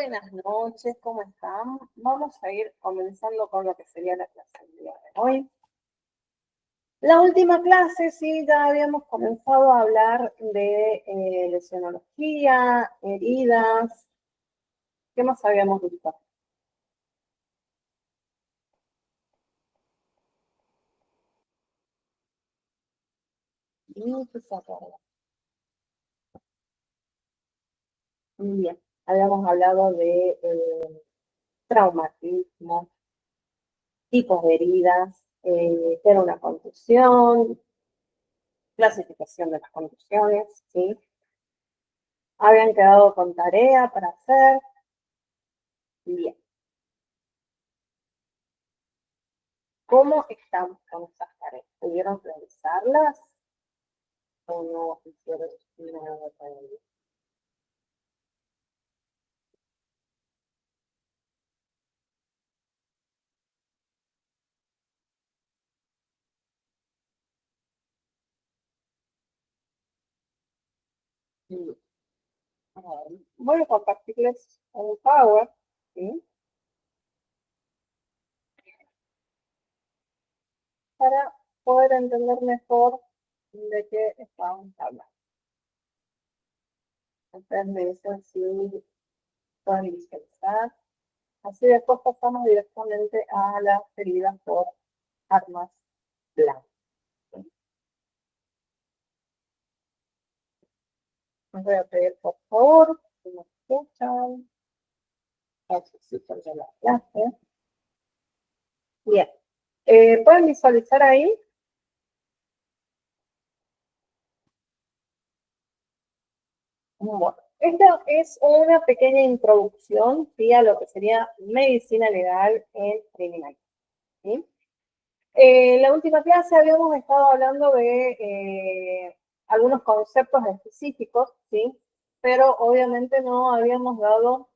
Buenas noches, ¿cómo están? Vamos a ir comenzando con lo que sería la clase del día de hoy. La última clase, sí, ya habíamos comenzado a hablar de lesionología, heridas. ¿Qué más habíamos visto? Bien, habíamos hablado de traumatismo, tipos de heridas, qué era una contusión, clasificación de las contusiones, ¿sí? Habían quedado con tarea para hacer. Bien. ¿Cómo estamos con esas tareas? ¿Pudieron realizarlas o no hicieron nada para ello? Voy a compartirles un Power, ¿sí? Para poder entender mejor de qué estamos hablando. Ustedes me dicen si pueden visualizar. Así después pasamos directamente a las heridas por armas blancas. Les voy a pedir, por favor, si me escuchan. Necesito ya la clase. Bien. ¿Pueden visualizar ahí? Bueno, esta es una pequeña introducción, ¿sí?, a lo que sería medicina legal en criminal, ¿sí? En la última clase habíamos estado hablando de algunos conceptos específicos, ¿sí? Pero obviamente no habíamos dado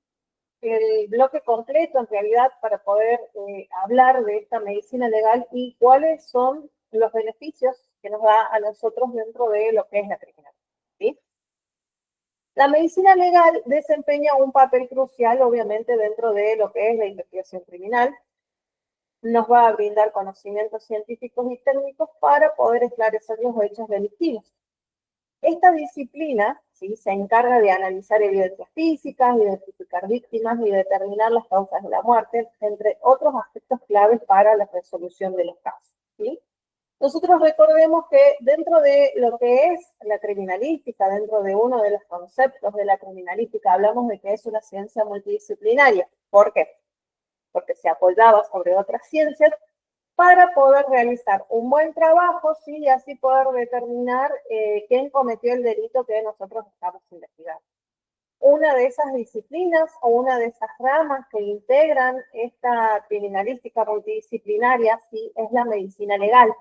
el bloque completo en realidad para poder hablar de esta medicina legal y cuáles son los beneficios que nos da a nosotros dentro de lo que es la criminalidad, ¿sí? La medicina legal desempeña un papel crucial, obviamente, dentro de lo que es la investigación criminal. Nos va a brindar conocimientos científicos y técnicos para poder esclarecer los hechos delictivos. Esta disciplina, ¿sí?, se encarga de analizar evidencias físicas, identificar víctimas y determinar las causas de la muerte, entre otros aspectos claves para la resolución de los casos, ¿sí? Nosotros recordemos que dentro de lo que es la criminalística, dentro de uno de los conceptos de la criminalística, hablamos de que es una ciencia multidisciplinaria. ¿Por qué? Porque se apoyaba sobre otras ciencias para poder realizar un buen trabajo, ¿sí?, y así poder determinar quién cometió el delito que nosotros estamos investigando. Una de esas disciplinas o una de esas ramas que integran esta criminalística multidisciplinaria, sí, es la medicina legal,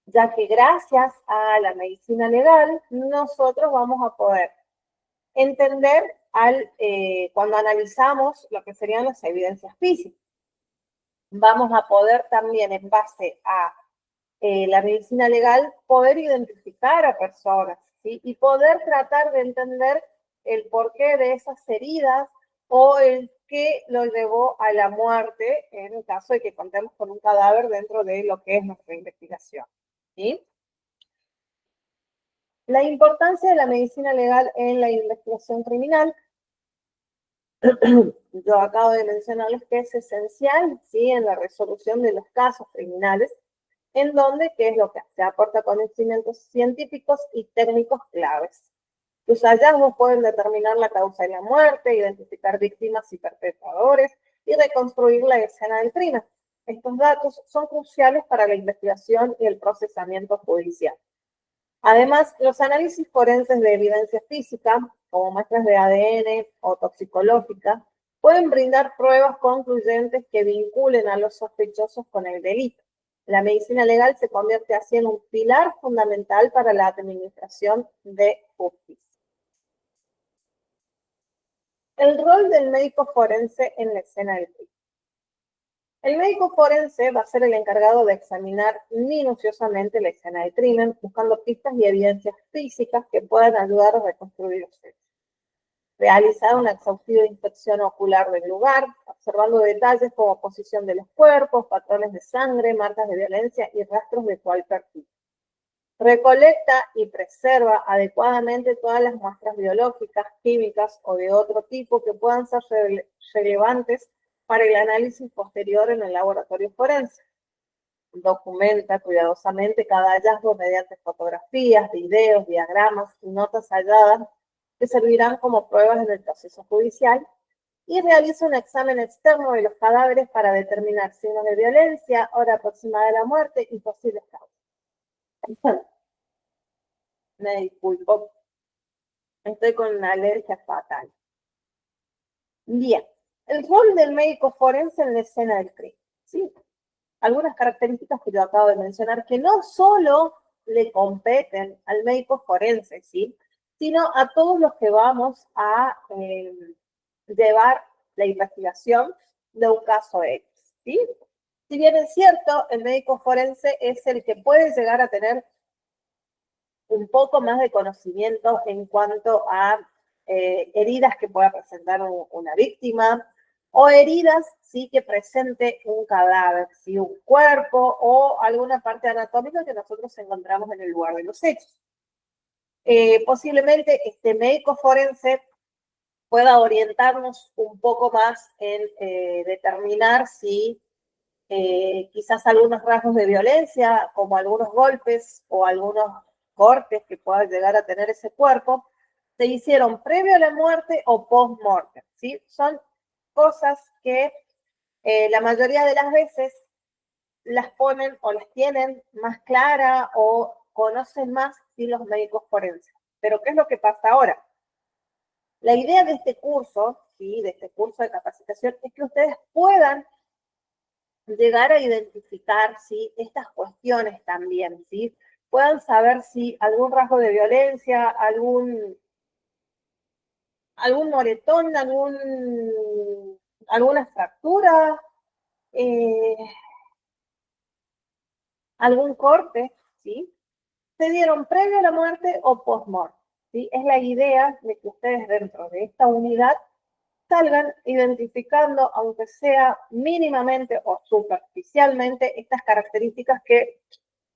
ya que gracias a la medicina legal nosotros vamos a poder entender cuando analizamos lo que serían las evidencias físicas. Vamos a poder también, en base a la medicina legal, poder identificar a personas, ¿sí?, y poder tratar de entender el porqué de esas heridas o el qué lo llevó a la muerte en el caso de que contemos con un cadáver dentro de lo que es nuestra investigación, ¿sí? La importancia de la medicina legal en la investigación criminal. Yo acabo de mencionarles que es esencial, ¿sí?, en la resolución de los casos criminales, en donde, ¿qué es lo que hace? Aporta conocimientos científicos y técnicos claves. Sus hallazgos pueden determinar la causa de la muerte, identificar víctimas y perpetradores y reconstruir la escena del crimen. Estos datos son cruciales para la investigación y el procesamiento judicial. Además, los análisis forenses de evidencia física, como muestras de ADN o toxicológica, pueden brindar pruebas concluyentes que vinculen a los sospechosos con el delito. La medicina legal se convierte así en un pilar fundamental para la administración de justicia. El rol del médico forense en la escena del crimen. El médico forense va a ser el encargado de examinar minuciosamente la escena del crimen, buscando pistas y evidencias físicas que puedan ayudar a reconstruir los hechos. realizar una exhaustiva inspección ocular del lugar, observando detalles como posición de los cuerpos, patrones de sangre, marcas de violencia y rastros de cualquier tipo. Recolecta y preserva adecuadamente todas las muestras biológicas, químicas o de otro tipo que puedan ser relevantes para el análisis posterior en el laboratorio forense. Documenta cuidadosamente cada hallazgo mediante fotografías, videos, diagramas y notas halladas que servirán como pruebas en el proceso judicial, y realiza un examen externo de los cadáveres para determinar signos de violencia, hora aproximada de la muerte y posibles causas. Me disculpo, estoy con una alergia fatal. Bien, el rol del médico forense en la escena del crimen, ¿sí? Algunas características que yo acabo de mencionar que no solo le competen al médico forense, ¿sí?, sino a todos los que vamos a llevar la investigación de un caso X, ¿sí? Si bien es cierto, el médico forense es el que puede llegar a tener un poco más de conocimiento en cuanto a heridas que pueda presentar una víctima, o heridas, sí, que presente un cadáver, ¿sí?, un cuerpo o alguna parte anatómica que nosotros encontramos en el lugar de los hechos. Posiblemente este médico forense pueda orientarnos un poco más en determinar si quizás algunos rasgos de violencia, como algunos golpes o algunos cortes que pueda llegar a tener ese cuerpo, se hicieron previo a la muerte o post-mortem, ¿sí? Son cosas que la mayoría de las veces las ponen o las tienen más clara o conocen más, ¿sí?, los médicos forenses. Pero ¿qué es lo que pasa ahora? La idea de este curso, ¿sí?, de este curso de capacitación, es que ustedes puedan llegar a identificar, ¿sí?, estas cuestiones también, ¿sí? Puedan saber si algún rasgo de violencia, algún moretón, alguna fractura, eh, algún corte, ¿sí?, se dieron previo a la muerte o post-mortem, ¿sí? Es la idea de que ustedes dentro de esta unidad salgan identificando, aunque sea mínimamente o superficialmente, estas características que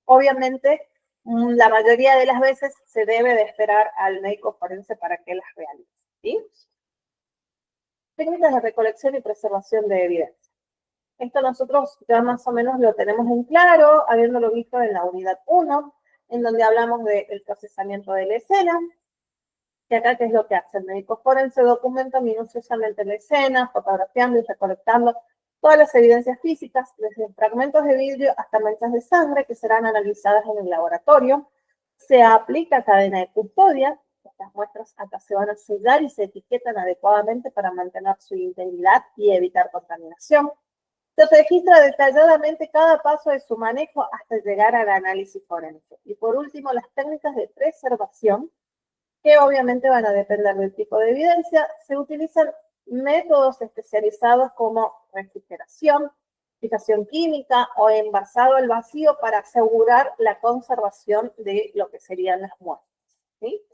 obviamente la mayoría de las veces se debe de esperar al médico forense para que las realice, ¿sí? Técnicas de recolección y preservación de evidencia. Esto nosotros ya más o menos lo tenemos en claro, habiéndolo visto en la unidad 1, en donde hablamos del procesamiento de la escena. Y acá, ¿qué es lo que hace? El médico forense documenta minuciosamente la escena, fotografiando y recolectando todas las evidencias físicas, desde fragmentos de vidrio hasta manchas de sangre, que serán analizadas en el laboratorio. Se aplica cadena de custodia. Estas muestras acá se van a sellar y se etiquetan adecuadamente para mantener su integridad y evitar contaminación. Se registra detalladamente cada paso de su manejo hasta llegar al análisis forense. Y por último, las técnicas de preservación, que obviamente van a depender del tipo de evidencia. Se utilizan métodos especializados como refrigeración, fijación química o envasado al vacío para asegurar la conservación de lo que serían las muestras, ¿sí?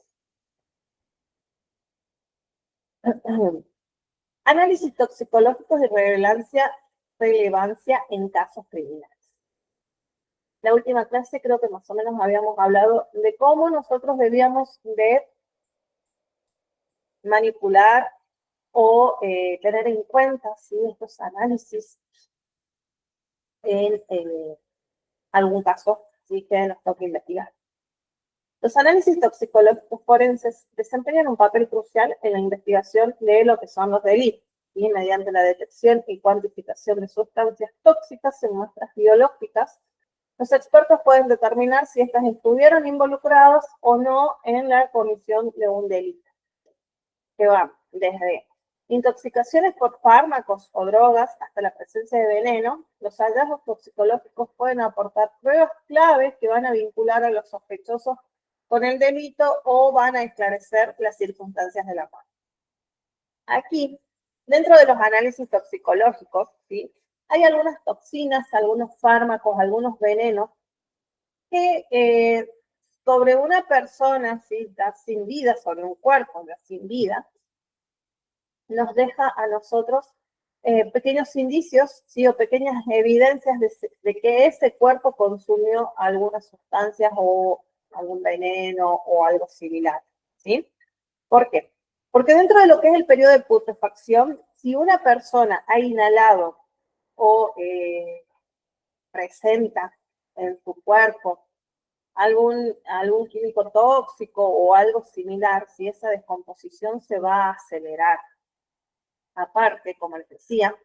Análisis toxicológicos de relevancia en casos criminales. La última clase creo que más o menos habíamos hablado de cómo nosotros debíamos de manipular o tener en cuenta, ¿sí?, estos análisis en algún caso, ¿sí?, que nos toque investigar. Los análisis toxicológicos forenses desempeñan un papel crucial en la investigación de lo que son los delitos, ¿sí?, mediante la detección y cuantificación de sustancias tóxicas en muestras biológicas. Los expertos pueden determinar si estas estuvieron involucradas o no en la comisión de un delito, que va desde intoxicaciones por fármacos o drogas hasta la presencia de veneno. Los hallazgos toxicológicos pueden aportar pruebas claves que van a vincular a los sospechosos con el delito o van a esclarecer las circunstancias de la muerte. Aquí, dentro de los análisis toxicológicos, ¿sí?, hay algunas toxinas, algunos fármacos, algunos venenos que sobre una persona, ¿sí?, da sin vida, sobre un cuerpo da sin vida, nos deja a nosotros pequeños indicios, ¿sí? O pequeñas evidencias de que ese cuerpo consumió algunas sustancias o algún veneno o algo similar, ¿sí? ¿Por qué? Porque dentro de lo que es el periodo de putrefacción, si una persona ha inhalado o presenta en su cuerpo algún químico tóxico o algo similar, si esa descomposición se va a acelerar. Aparte, como les decía,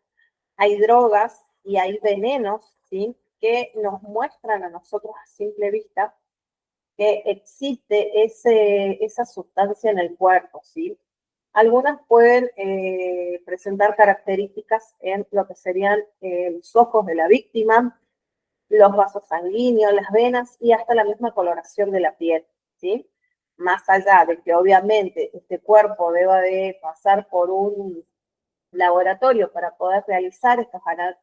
hay drogas y hay venenos, ¿sí? Que nos muestran a nosotros a simple vista que existe esa sustancia en el cuerpo, ¿sí? Algunas pueden presentar características en lo que serían los ojos de la víctima, los vasos sanguíneos, las venas y hasta la misma coloración de la piel, ¿sí? Más allá de que obviamente este cuerpo deba de pasar por un laboratorio para poder realizar estos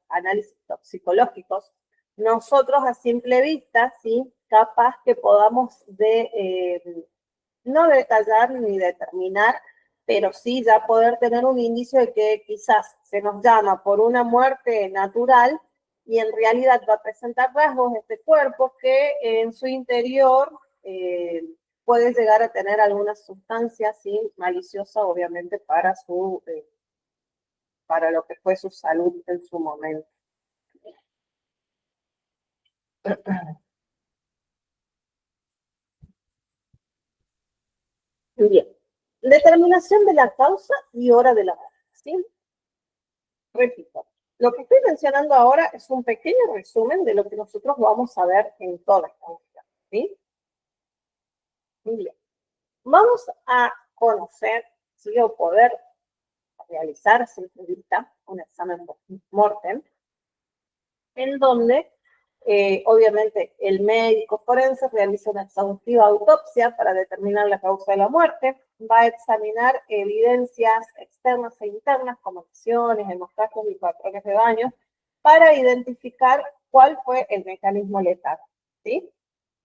análisis toxicológicos, nosotros a simple vista, ¿sí? Capaz que podamos no detallar ni determinar, pero sí ya poder tener un indicio de que quizás se nos llama por una muerte natural y en realidad va a presentar rasgos de este cuerpo que en su interior puede llegar a tener alguna sustancia ¿sí? maliciosa, obviamente, para lo que fue su salud en su momento. Bien. Determinación de la causa y hora de la muerte, ¿sí? Repito, lo que estoy mencionando ahora es un pequeño resumen de lo que nosotros vamos a ver en toda esta unidad, ¿sí? Muy bien. Vamos a conocer, ¿sí? O poder realizar a simple vista un examen post-mortem, en donde obviamente el médico forense realiza una exhaustiva autopsia para determinar la causa de la muerte, va a examinar evidencias externas e internas como lesiones, hemostáticos y patrones de daño para identificar cuál fue el mecanismo letal, ¿sí?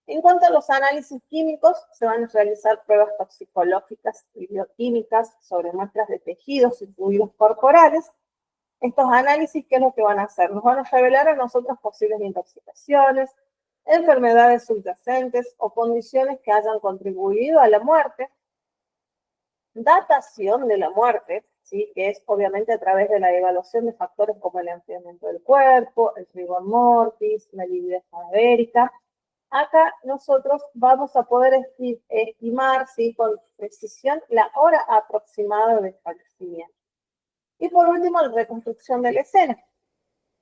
En cuanto a los análisis químicos, se van a realizar pruebas toxicológicas y bioquímicas sobre muestras de tejidos y fluidos corporales. Estos análisis, ¿qué es lo que van a hacer? Nos van a revelar a nosotros posibles intoxicaciones, enfermedades subyacentes o condiciones que hayan contribuido a la muerte. Datación de la muerte, ¿sí? Que es obviamente a través de la evaluación de factores como el enfriamiento del cuerpo, el rigor mortis, la lividez cadavérica. Acá nosotros vamos a poder estimar ¿sí? con precisión la hora aproximada de fallecimiento. Y por último, la reconstrucción de la escena,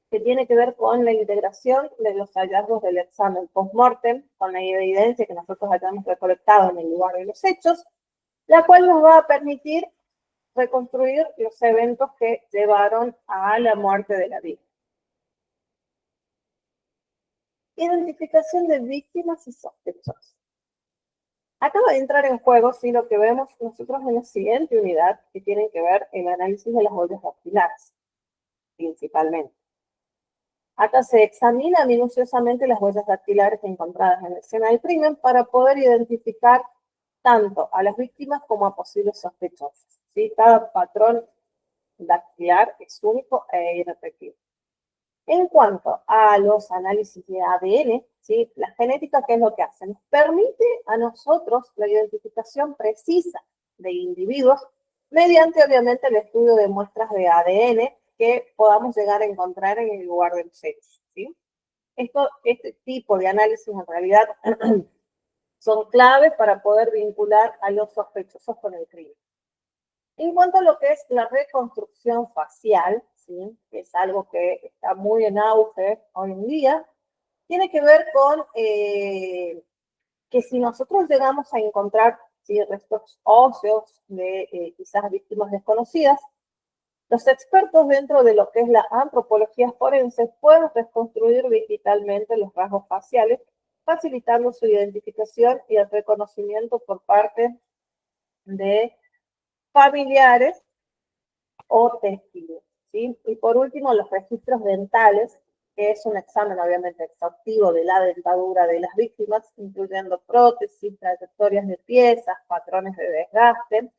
que tiene que ver con la integración de los hallazgos del examen post-mortem, con la evidencia que nosotros hayamos recolectado en el lugar de los hechos, la cual nos va a permitir reconstruir los eventos que llevaron a la muerte de la víctima. Identificación de víctimas y sospechosos. Acaba de entrar en juego, sí, lo que vemos nosotros en la siguiente unidad, que tiene que ver el análisis de las huellas dactilares, principalmente. Acá se examina minuciosamente las huellas dactilares encontradas en la escena del crimen para poder identificar tanto a las víctimas como a posibles sospechosos, ¿sí? Cada patrón dactilar es único e irrepetible. En cuanto a los análisis de ADN, ¿sí? La genética, ¿qué es lo que hace? Nos permite a nosotros la identificación precisa de individuos mediante, obviamente, el estudio de muestras de ADN que podamos llegar a encontrar en el lugar del sexo, ¿sí? Este tipo de análisis en realidad son claves para poder vincular a los sospechosos con el crimen. En cuanto a lo que es la reconstrucción facial, ¿sí? Que es algo que está muy en auge hoy en día, tiene que ver con que si nosotros llegamos a encontrar ¿sí? restos óseos de quizás víctimas desconocidas, los expertos dentro de lo que es la antropología forense pueden reconstruir digitalmente los rasgos faciales, facilitando su identificación y el reconocimiento por parte de familiares o testigos, ¿sí? Y por último, los registros dentales, que es un examen obviamente exhaustivo de la dentadura de las víctimas, incluyendo prótesis, trayectorias de piezas, patrones de desgaste.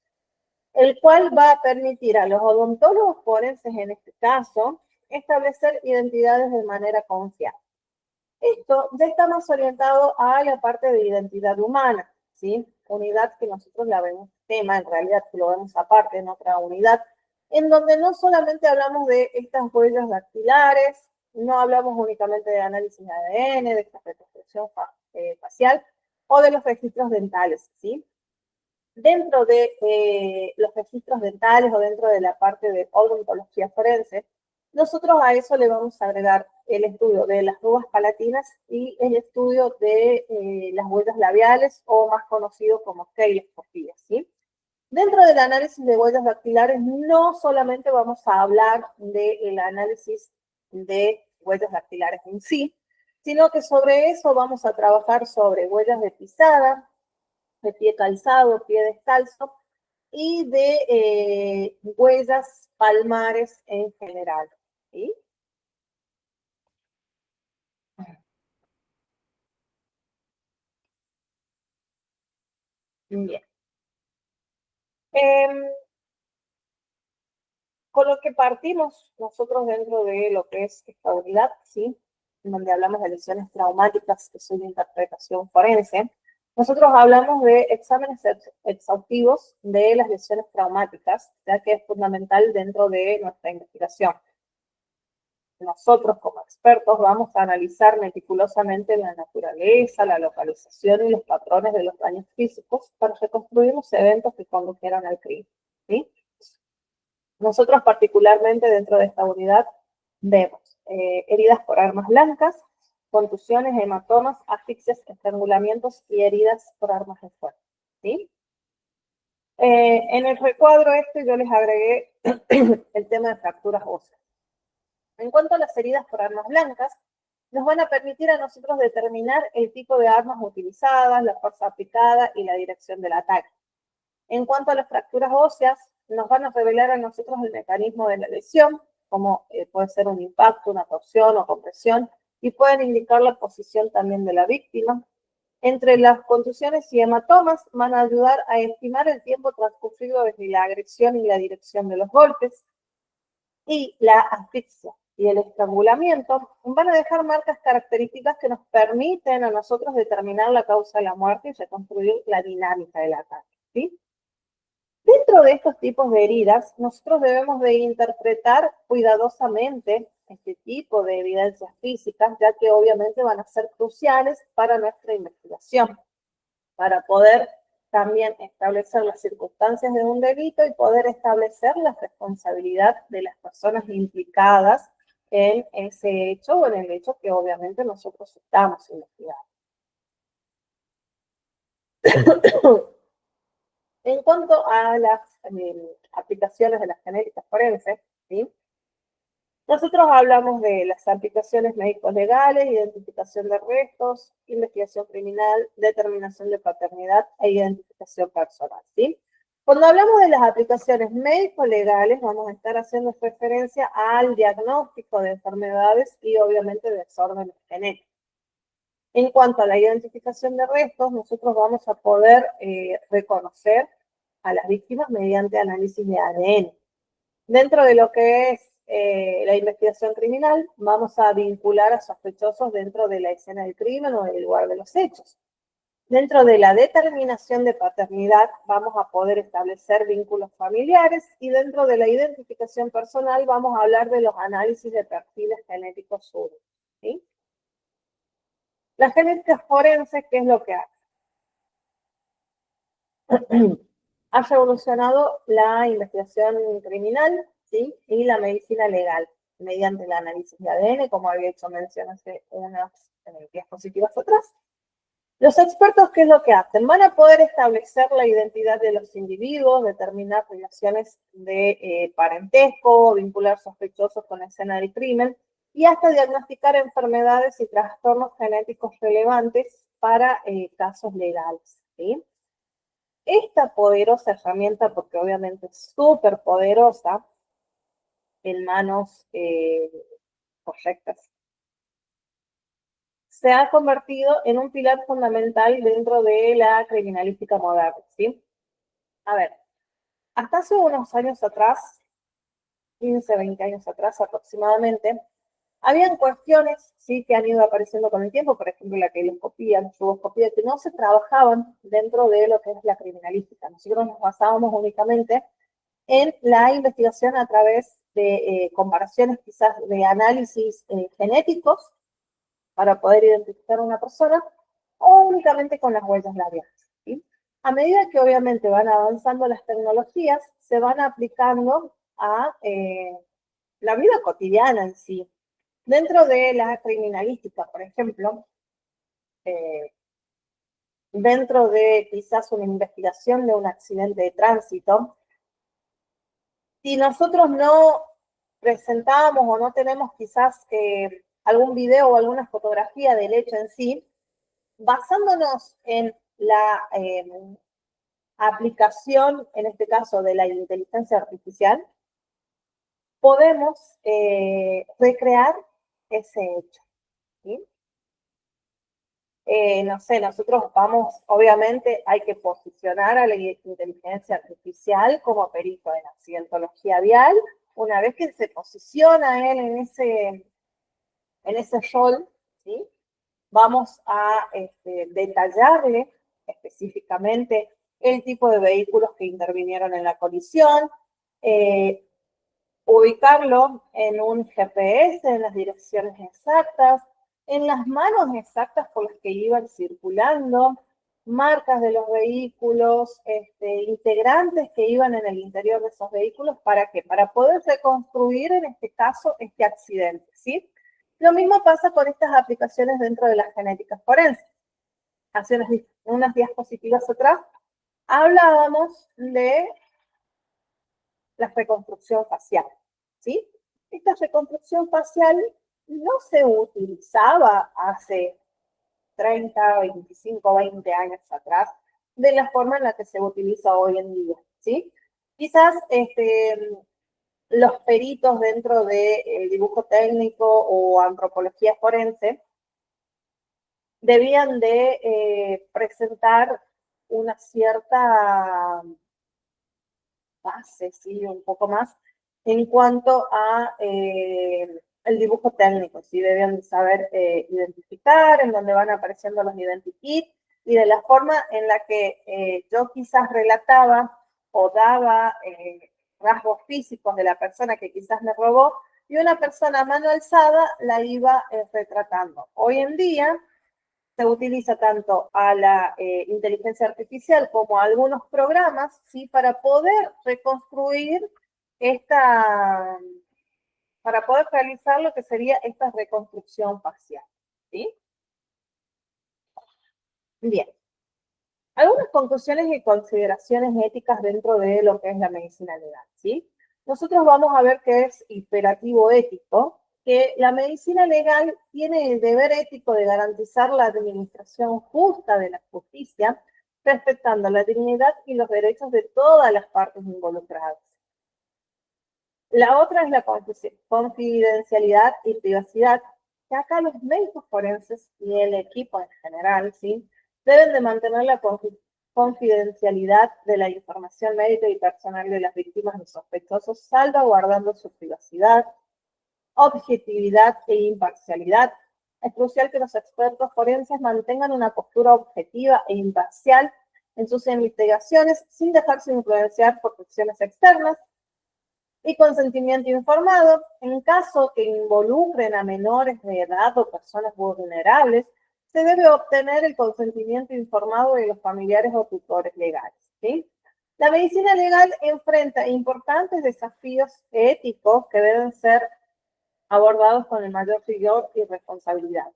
el cual va a permitir a los odontólogos forenses, en este caso, establecer identidades de manera confiable. Esto ya está más orientado a la parte de identidad humana, ¿sí? Unidad que nosotros la vemos tema, en realidad que lo vemos aparte en otra unidad, en donde no solamente hablamos de estas huellas dactilares, no hablamos únicamente de análisis de ADN, de esta reconstrucción facial o de los registros dentales, ¿sí? Dentro de los registros dentales o dentro de la parte de odontología forense, nosotros a eso le vamos a agregar el estudio de las rugas palatinas y el estudio de las huellas labiales o más conocido como queiroskopía, ¿sí? Dentro del análisis de huellas dactilares no solamente vamos a hablar del análisis de huellas dactilares en sí, sino que sobre eso vamos a trabajar sobre huellas de pisada, de pie calzado, pie descalzo y de huellas palmares en general. ¿Sí? Bien. Eh, con lo que partimos nosotros dentro de lo que es esta unidad, ¿sí? En donde hablamos de lesiones traumáticas, que son de interpretación forense, nosotros hablamos de exámenes exhaustivos de las lesiones traumáticas, ya que es fundamental dentro de nuestra investigación. Nosotros como expertos vamos a analizar meticulosamente la naturaleza, la localización y los patrones de los daños físicos para reconstruir los eventos que condujeron al crimen, ¿sí? Nosotros particularmente dentro de esta unidad vemos heridas por armas blancas, contusiones, hematomas, asfixias, estrangulamientos y heridas por armas de fuego, ¿sí? En el recuadro este yo les agregué el tema de fracturas óseas. En cuanto a las heridas por armas blancas, nos van a permitir a nosotros determinar el tipo de armas utilizadas, la fuerza aplicada y la dirección del ataque. En cuanto a las fracturas óseas, nos van a revelar a nosotros el mecanismo de la lesión, como puede ser un impacto, una torsión o compresión, y pueden indicar la posición también de la víctima. Entre las contusiones y hematomas van a ayudar a estimar el tiempo transcurrido desde la agresión y la dirección de los golpes. Y la asfixia y el estrangulamiento van a dejar marcas características que nos permiten a nosotros determinar la causa de la muerte y reconstruir la dinámica del ataque, ¿sí? Dentro de estos tipos de heridas, nosotros debemos de interpretar cuidadosamente este tipo de evidencias físicas, ya que obviamente van a ser cruciales para nuestra investigación, para poder también establecer las circunstancias de un delito y poder establecer la responsabilidad de las personas implicadas en ese hecho o en el hecho que obviamente nosotros estamos investigando. En cuanto a las aplicaciones de las genéticas forenses, ¿sí? Nosotros hablamos de las aplicaciones médicos legales, identificación de restos, investigación criminal, determinación de paternidad e identificación personal, ¿sí? Cuando hablamos de las aplicaciones médico-legales, vamos a estar haciendo referencia al diagnóstico de enfermedades y obviamente de desórdenes genéticos. En cuanto a la identificación de restos, nosotros vamos a poder reconocer a las víctimas mediante análisis de ADN. Dentro de lo que es la investigación criminal, vamos a vincular a sospechosos dentro de la escena del crimen o del lugar de los hechos. Dentro de la determinación de paternidad, vamos a poder establecer vínculos familiares y dentro de la identificación personal vamos a hablar de los análisis de perfiles genéticos únicos, ¿sí? La genética forense, ¿qué es lo que hace? Ha revolucionado la investigación criminal, ¿sí? Y la medicina legal mediante el análisis de ADN, como había hecho mención hace unas diapositivas atrás. Los expertos, ¿qué es lo que hacen? Van a poder establecer la identidad de los individuos, determinar relaciones de parentesco, vincular sospechosos con la escena del crimen y hasta diagnosticar enfermedades y trastornos genéticos relevantes para casos legales, ¿sí? Esta poderosa herramienta, porque obviamente es súper poderosa, en manos correctas, se ha convertido en un pilar fundamental dentro de la criminalística moderna, ¿sí? A ver, Hasta hace unos años atrás, 15, 20 años atrás aproximadamente, habían cuestiones, sí, que han ido apareciendo con el tiempo, por ejemplo, la queloscopía, la fleboscopía, que no se trabajaban dentro de lo que es la criminalística. Nosotros nos basábamos únicamente en la investigación a través de comparaciones quizás de análisis genéticos para poder identificar a una persona o únicamente con las huellas labiales. ¿Sí? A medida que obviamente van avanzando las tecnologías, se van aplicando a la vida cotidiana en sí. Dentro de la criminalística, por ejemplo, eh, dentro de quizás una investigación de un accidente de tránsito, si nosotros no presentamos o no tenemos quizás algún video o alguna fotografía del hecho en sí, basándonos en la aplicación, en este caso de la inteligencia artificial, podemos recrear ese hecho. ¿Sí? No sé, nosotros vamos, obviamente hay que posicionar a la inteligencia artificial como perito en accidentología vial. Una vez que se posiciona él en ese rol, ¿sí? Vamos a detallarle específicamente el tipo de vehículos que intervinieron en la colisión, eh, ubicarlo en un GPS, en las direcciones exactas, en las manos exactas por las que iban circulando, marcas de los vehículos, integrantes que iban en el interior de esos vehículos, ¿para qué? Para poder reconstruir en este caso este accidente, ¿sí? Lo mismo pasa con estas aplicaciones dentro de las genéticas forenses. Hace unas diapositivas atrás hablábamos de la reconstrucción facial, ¿sí? Esta reconstrucción facial no se utilizaba hace 30, 25, 20 años atrás de la forma en la que se utiliza hoy en día, ¿sí? Quizás los peritos dentro del dibujo técnico o antropología forense debían de presentar una cierta base, sí, un poco más, en cuanto a el dibujo técnico, sí, debían de saber identificar en dónde van apareciendo los identikits y de la forma en la que yo quizás relataba o daba rasgos físicos de la persona que quizás me robó y una persona a mano alzada la iba retratando. Hoy en día se utiliza tanto a la inteligencia artificial como a algunos programas, ¿sí? Para poder reconstruir esta, para poder realizar lo que sería esta reconstrucción facial, ¿sí? Bien. Algunas conclusiones y consideraciones éticas dentro de lo que es la medicina legal, ¿sí? Nosotros vamos a ver qué es imperativo ético, que la medicina legal tiene el deber ético de garantizar la administración justa de la justicia, respetando la dignidad y los derechos de todas las partes involucradas. La otra es la confidencialidad y privacidad, que acá los médicos forenses y el equipo en general, ¿sí? Deben de mantener la confidencialidad de la información médica y personal de las víctimas y sospechosos, salvaguardando su privacidad, objetividad e imparcialidad. Es crucial que los expertos forenses mantengan una postura objetiva e imparcial en sus investigaciones sin dejarse influenciar por cuestiones externas y consentimiento informado en caso que involucren a menores de edad o personas vulnerables. Se debe obtener el consentimiento informado de los familiares o tutores legales. ¿Sí? La medicina legal enfrenta importantes desafíos éticos que deben ser abordados con el mayor rigor y responsabilidad.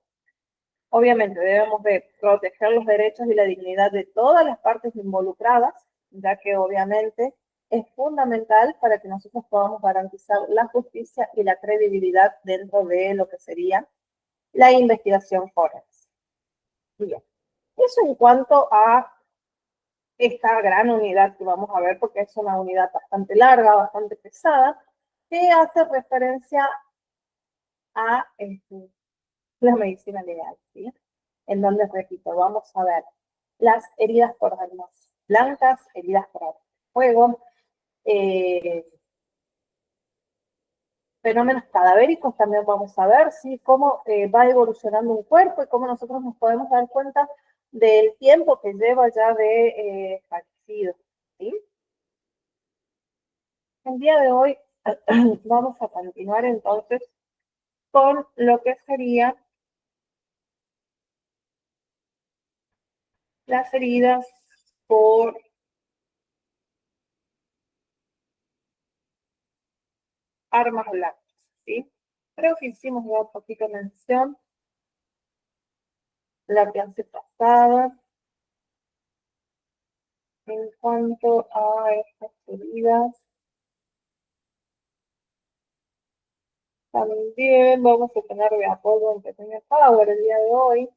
Obviamente debemos de proteger los derechos y la dignidad de todas las partes involucradas, ya que obviamente es fundamental para que nosotros podamos garantizar la justicia y la credibilidad dentro de lo que sería la investigación forense. Bien, eso en cuanto a esta gran unidad que vamos a ver, porque es una unidad bastante larga, bastante pesada, que hace referencia a la medicina legal, ¿sí? En donde, repito, vamos a ver las heridas por armas blancas, heridas por fuego, eh, fenómenos cadavéricos también vamos a ver, ¿sí? Cómo va evolucionando un cuerpo y cómo nosotros nos podemos dar cuenta del tiempo que lleva ya de fallecido, ¿sí? El día de hoy vamos a continuar entonces con lo que serían las heridas por armas blancas, ¿sí? Creo que hicimos ya un poquito mención la clase pasada en cuanto a estas heridas. También vamos a tener de apoyo un pequeño power el día de hoy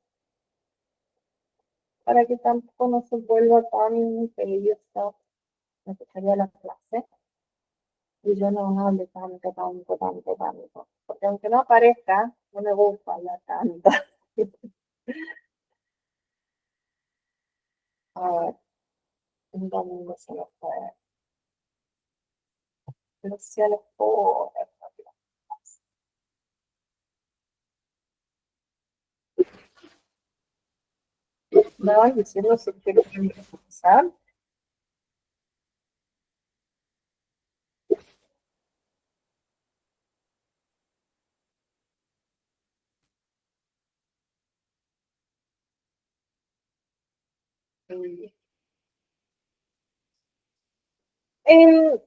para que tampoco no se vuelva tan tediosa lo que sería la clase y yo no hable tanto. Porque aunque no aparezca, no me gusta hablar tanto. A ver, un domingo se lo fue. Sociales por... Me vas diciendo si quieres empezar.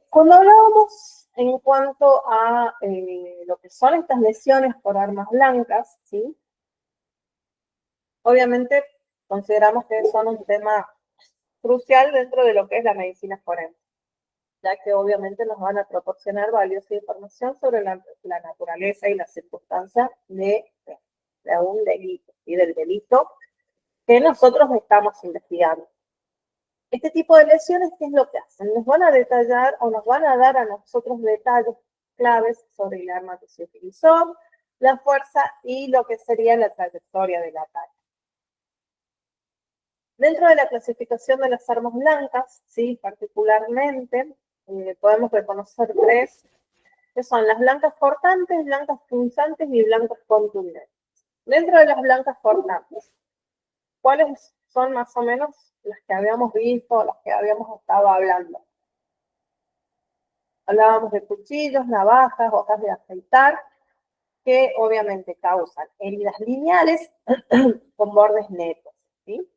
Cuando hablábamos en cuanto a lo que son estas lesiones por armas blancas, ¿sí? Obviamente consideramos que son un tema crucial dentro de lo que es la medicina forense, ya que obviamente nos van a proporcionar valiosa información sobre la naturaleza y las circunstancias de un delito y del delito que nosotros estamos investigando. Este tipo de lesiones, ¿qué es lo que hacen? Nos van a detallar o nos van a dar a nosotros detalles claves sobre el arma que se utilizó, la fuerza y lo que sería la trayectoria del ataque. Dentro de la clasificación de las armas blancas, ¿sí? Particularmente, podemos reconocer tres, que son las blancas cortantes, blancas punzantes y blancas contundentes. Dentro de las blancas cortantes, ¿cuáles son más o menos las que habíamos visto, las que habíamos estado hablando? Hablábamos de cuchillos, navajas, hojas de afeitar, que obviamente causan heridas lineales con bordes netos, ¿sí?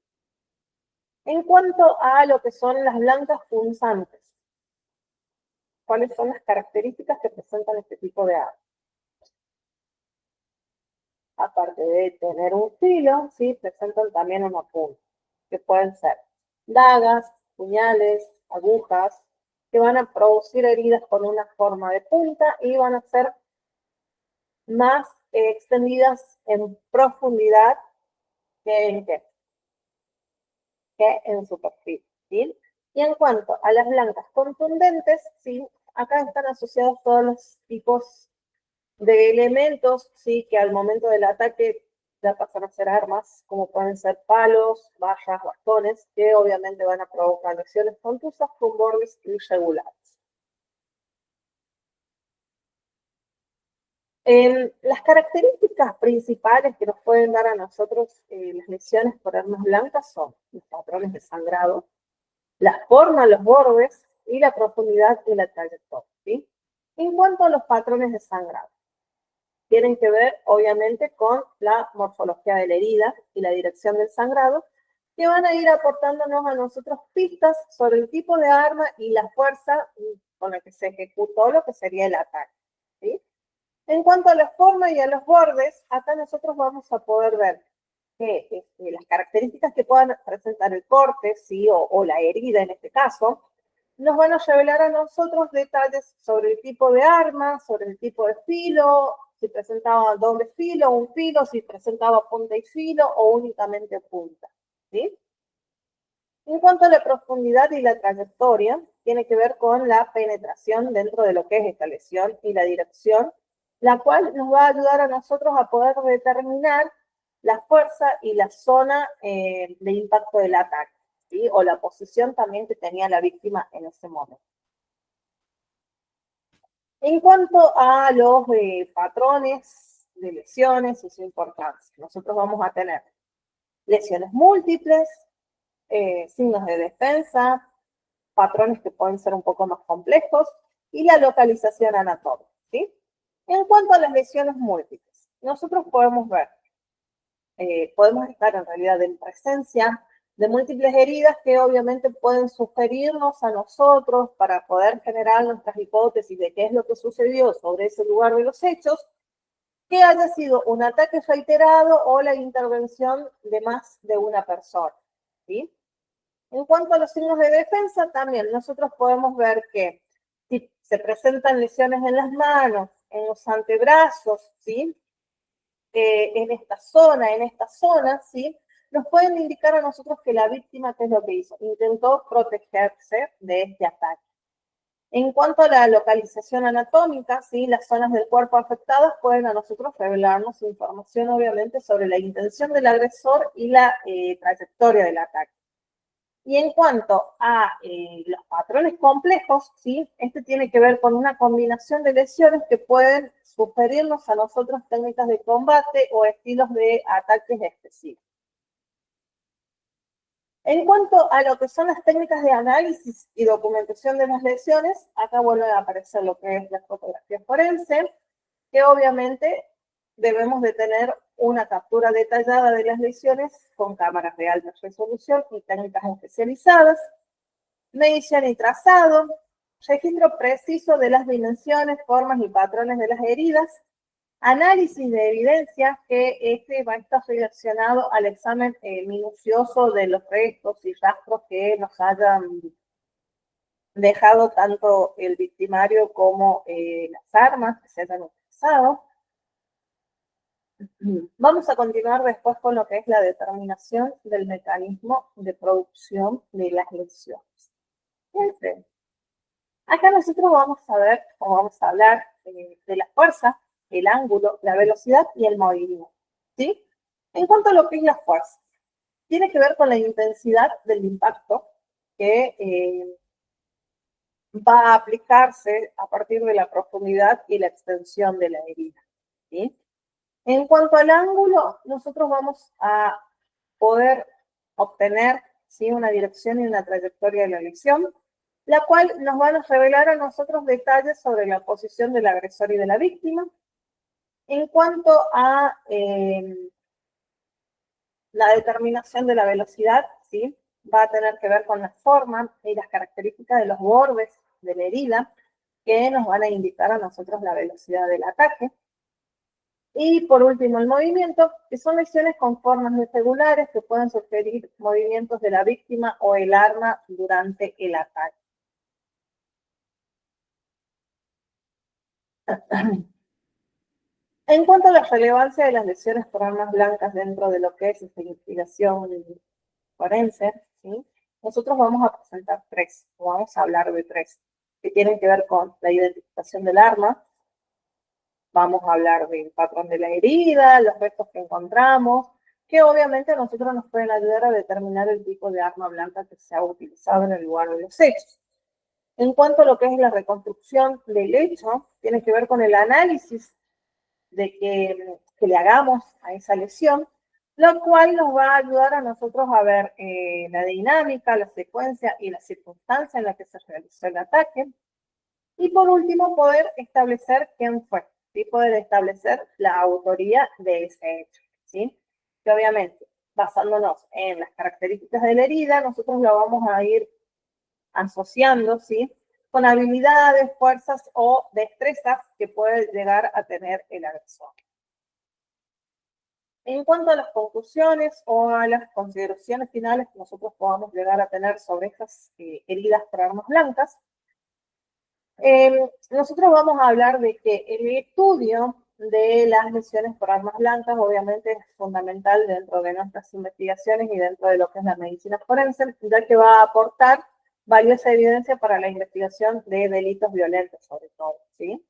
En cuanto a lo que son las blancas punzantes, ¿cuáles son las características que presentan este tipo de armas? Aparte de tener un filo, ¿sí? Presentan también una punta, que pueden ser dagas, puñales, agujas, que van a producir heridas con una forma de punta y van a ser más extendidas en profundidad que en, ¿qué? Que en superficie, ¿sí? Y en cuanto a las blancas contundentes, ¿sí? Acá están asociados todos los tipos de elementos, ¿sí? Que al momento del ataque ya pasan a ser armas, como pueden ser palos, vallas, bastones, que obviamente van a provocar lesiones contusas con bordes irregulares. Las características principales que nos pueden dar a nosotros las lesiones por armas blancas son los patrones de sangrado, la forma, los bordes y la profundidad y la trayectoria, ¿sí? En cuanto a los patrones de sangrado, tienen que ver obviamente con la morfología de la herida y la dirección del sangrado, que van a ir aportándonos a nosotros pistas sobre el tipo de arma y la fuerza con la que se ejecutó lo que sería el ataque, ¿sí? En cuanto a la forma y a los bordes, acá nosotros vamos a poder ver que las características que puedan presentar el corte, ¿sí? o la herida en este caso, nos van a revelar a nosotros detalles sobre el tipo de arma, sobre el tipo de filo, si presentaba doble filo, un filo, si presentaba punta y filo o únicamente punta, ¿sí? En cuanto a la profundidad y la trayectoria, tiene que ver con la penetración dentro de lo que es esta lesión y la dirección, la cual nos va a ayudar a nosotros a poder determinar la fuerza y la zona de impacto del ataque, ¿sí? O la posición también que tenía la víctima en ese momento. En cuanto a los patrones de lesiones y su importancia, nosotros vamos a tener lesiones múltiples, signos de defensa, patrones que pueden ser un poco más complejos y la localización anatómica, ¿sí? En cuanto a las lesiones múltiples, nosotros podemos ver, podemos estar en realidad en presencia de múltiples heridas que obviamente pueden sugerirnos a nosotros para poder generar nuestras hipótesis de qué es lo que sucedió sobre ese lugar de los hechos, que haya sido un ataque reiterado o la intervención de más de una persona, ¿sí? En cuanto a los signos de defensa, también nosotros podemos ver que si se presentan lesiones en las manos, en los antebrazos, ¿sí? En esta zona, ¿sí? Nos pueden indicar a nosotros que la víctima, ¿qué es lo que hizo? Intentó protegerse de este ataque. En cuanto a la localización anatómica, ¿sí? Las zonas del cuerpo afectadas pueden a nosotros revelarnos información, obviamente, sobre la intención del agresor y la trayectoria del ataque. Y en cuanto a los patrones complejos, ¿sí? Este tiene que ver con una combinación de lesiones que pueden sugerirnos a nosotros técnicas de combate o estilos de ataques específicos. En cuanto a lo que son las técnicas de análisis y documentación de las lesiones, acá vuelve a aparecer lo que es la fotografía forense, que obviamente debemos de tener una captura detallada de las lesiones con cámaras de alta resolución y técnicas especializadas, medición y trazado, registro preciso de las dimensiones, formas y patrones de las heridas, análisis de evidencia, que este va a estar relacionado al examen minucioso de los restos y rastros que nos hayan dejado tanto el victimario como las armas que se hayan utilizado. Vamos a continuar después con lo que es la determinación del mecanismo de producción de las lesiones. Fíjense, acá nosotros vamos a ver, o vamos a hablar de la fuerza, el ángulo, la velocidad y el movimiento, ¿sí? En cuanto a lo que es la fuerza, tiene que ver con la intensidad del impacto que va a aplicarse a partir de la profundidad y la extensión de la herida, ¿sí? En cuanto al ángulo, nosotros vamos a poder obtener, ¿sí? Una dirección y una trayectoria de la lesión, la cual nos van a revelar a nosotros detalles sobre la posición del agresor y de la víctima. En cuanto a la determinación de la velocidad, ¿sí? Va a tener que ver con la forma y las características de los bordes de la herida, que nos van a indicar a nosotros la velocidad del ataque. Y por último, el movimiento, que son lesiones con formas irregulares que pueden sugerir movimientos de la víctima o el arma durante el ataque. En cuanto a la relevancia de las lesiones por armas blancas dentro de lo que es esta investigación forense, ¿sí? Nosotros vamos a presentar tres, o vamos a hablar de tres, que tienen que ver con la identificación del arma, vamos a hablar del patrón de la herida, los restos que encontramos, que obviamente a nosotros nos pueden ayudar a determinar el tipo de arma blanca que se ha utilizado en el lugar de los hechos. En cuanto a lo que es la reconstrucción del hecho, tiene que ver con el análisis de que le hagamos a esa lesión, lo cual nos va a ayudar a nosotros a ver la dinámica, la secuencia y la circunstancia en la que se realizó el ataque. Y por último, poder establecer quién fue, ¿sí? Poder establecer la autoría de ese hecho, ¿sí? Que obviamente, basándonos en las características de la herida, nosotros lo vamos a ir asociando, ¿sí? Con habilidades, fuerzas o destrezas que puede llegar a tener el agresor. En cuanto a las conclusiones o a las consideraciones finales que nosotros podamos llegar a tener sobre estas heridas por armas blancas, nosotros vamos a hablar de que el estudio de las lesiones por armas blancas obviamente es fundamental dentro de nuestras investigaciones y dentro de lo que es la medicina forense, ya que va a aportar valiosa evidencia para la investigación de delitos violentos sobre todo, ¿sí?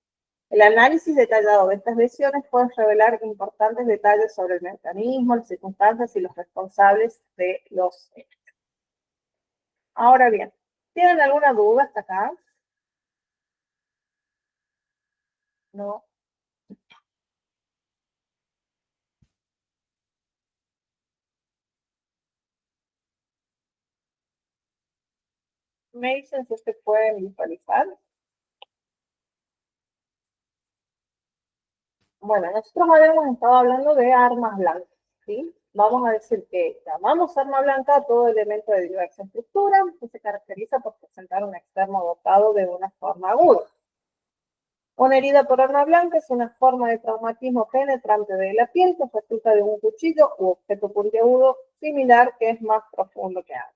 El análisis detallado de estas lesiones puede revelar importantes detalles sobre el mecanismo, las circunstancias y los responsables de los hechos. Ahora bien, ¿tienen alguna duda hasta acá? No. Me dicen si se pueden visualizar. Bueno, nosotros habíamos estado hablando de armas blancas, ¿sí? Vamos a decir que llamamos arma blanca a todo elemento de diversa estructura que se caracteriza por presentar un externo dotado de una forma aguda. Una herida por arma blanca es una forma de traumatismo penetrante de la piel que resulta de un cuchillo u objeto puntiagudo similar que es más profundo que ancho.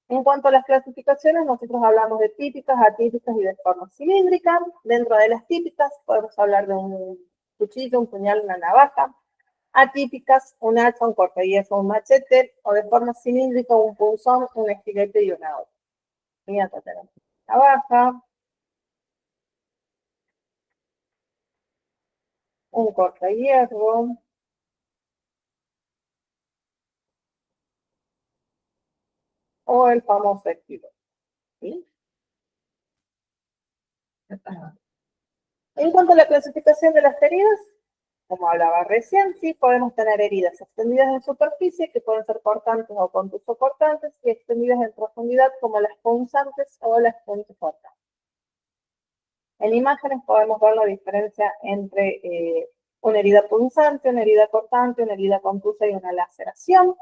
En cuanto a las clasificaciones, nosotros hablamos de típicas, atípicas y de forma cilíndrica. Dentro de las típicas podemos hablar de un cuchillo, un puñal, una navaja. Atípicas, un hacha, un cortahiierro, un machete, o de forma cilíndrica, un punzón, un estilete y una hoja. Y acá tenemos una navaja, un cortahierro, o el famoso estilete, ¿sí? En cuanto a la clasificación de las heridas, como hablaba recién, sí podemos tener heridas extendidas en superficie que pueden ser cortantes o contusocortantes y extendidas en profundidad como las punzantes o las punzocortantes. En imágenes podemos ver la diferencia entre una herida punzante, una herida cortante, una herida contusa y una laceración,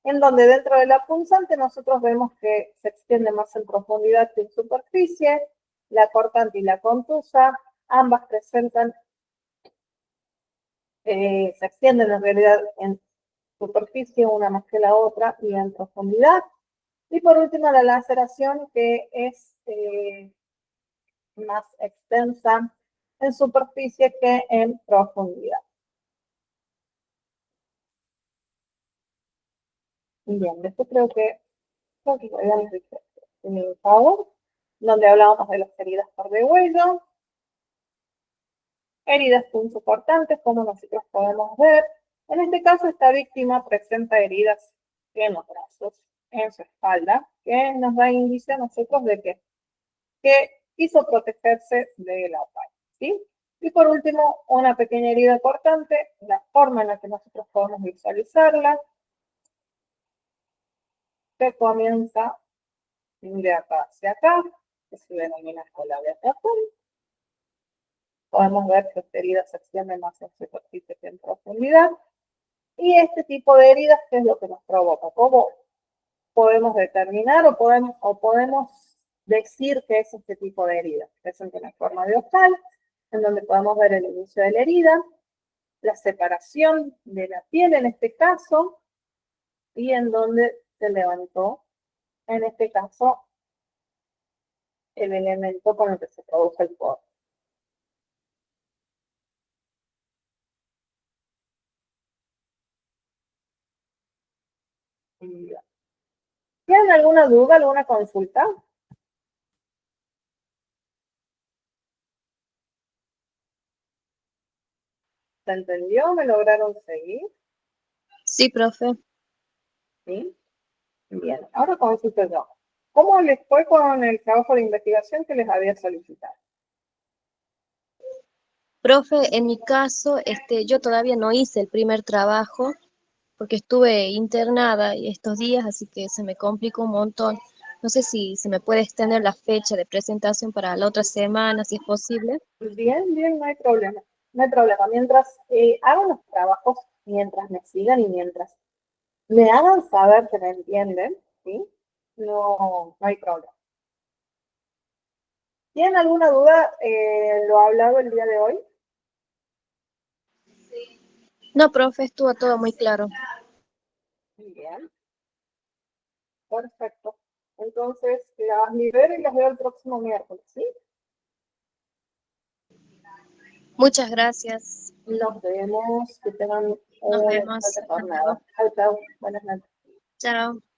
en donde dentro de la punzante nosotros vemos que se extiende más en profundidad que en superficie. La cortante y la contusa, ambas presentan, se extienden en realidad en superficie una más que la otra y en profundidad. Y por último la laceración, que es más extensa en superficie que en profundidad. Bien, después creo que habíamos dicho en Power, donde hablábamos de las heridas por degüello, heridas punzocortantes, como nosotros podemos ver. En este caso, esta víctima presenta heridas en los brazos, en su espalda, que nos da indicio a nosotros de que quiso protegerse de la falla, ¿sí? Y por último, una pequeña herida cortante, la forma en la que nosotros podemos visualizarla, que comienza de acá hacia acá, que se denomina escolar de azul. Podemos ver que esta herida se extiende más en superficie que en profundidad. Y este tipo de heridas, ¿qué es lo que nos provoca? ¿Cómo podemos determinar o podemos decir que es este tipo de herida? Presenta una forma de ojal, en donde podemos ver el inicio de la herida, la separación de la piel en este caso, y en donde se levantó, en este caso, el elemento con el que se produce el corte. ¿Tienen alguna duda, alguna consulta? ¿Se entendió? ¿Me lograron seguir? Sí, profe. ¿Sí? Bien, ahora consulto yo. ¿Cómo les fue con el trabajo de investigación que les había solicitado? Profe, en mi caso, yo todavía no hice el primer trabajo porque estuve internada estos días, así que se me complicó un montón. No sé si se me puede extender la fecha de presentación para la otra semana, si es posible. Bien, bien, no hay problema. No hay problema. Mientras hagan los trabajos, mientras me sigan y mientras me hagan saber que me entienden, ¿sí? No, no hay problema. ¿Tienen alguna duda? ¿Lo ha hablado el día de hoy? No, profe, estuvo todo muy claro. Bien, perfecto. Entonces, las libero y las veo el próximo miércoles, ¿sí? Muchas gracias. Nos vemos, que tengan Nos una vemos. excelente Hasta luego. jornada. Chao, chao. Buenas noches. Chao.